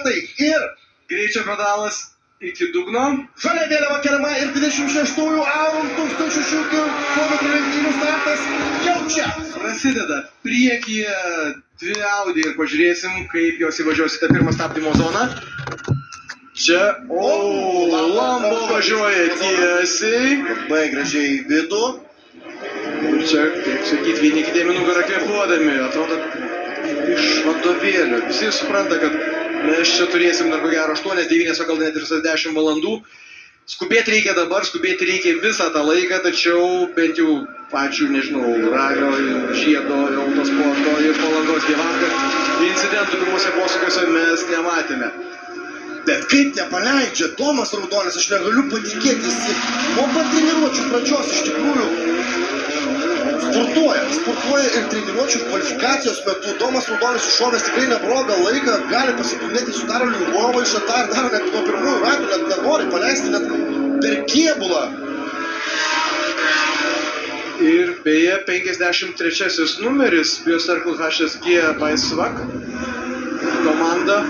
startai ir greičio pedalas iki dugno. Žalia vėliava keliama ir 26-ųjų Aurum 1600 km lenktynių startas jau čia. Prasideda priekyje dvi Audi ir pažiūrėsim, kaip jos įvažiuos į tą pirmą stabdymo zoną. Čia, Lambo važiuoja tiesiai. Labai gražiai į vidų. Ir čia, kaip sakyti, vieni kitiem į nugarą kvėpuodami. Atrodo, iš vadovėlio. Visi supranta, kad mes čia turėsim dar ko gero 8, 9, o gal net ir 10 valandų. Skubėti reikia dabar, skubėti reikia visą tą laiką, tačiau bent jau pačių, nežinau, Ralio, Žiedo, Autosporto ir Palangos dievams, incidentų pirmuose posūkiuose mes nematėme. Bet kaip nepaleidžia Tomas Raudonis, aš negaliu patikėti, jis nuo pat treniruočių pradžios iš tikrųjų sportuoja ir treniruočių kvalifikacijos metu. Tomas Raudonis iššovęs tikrai neblogą laiką, gali pasidomėti su Karoliu Vovaiša, tą ir daro net nuo pirmųjų ratų, net nenori paleisti net per kėbulą. Ir beje, 53 numeris Biocircle HSG by Svak komanda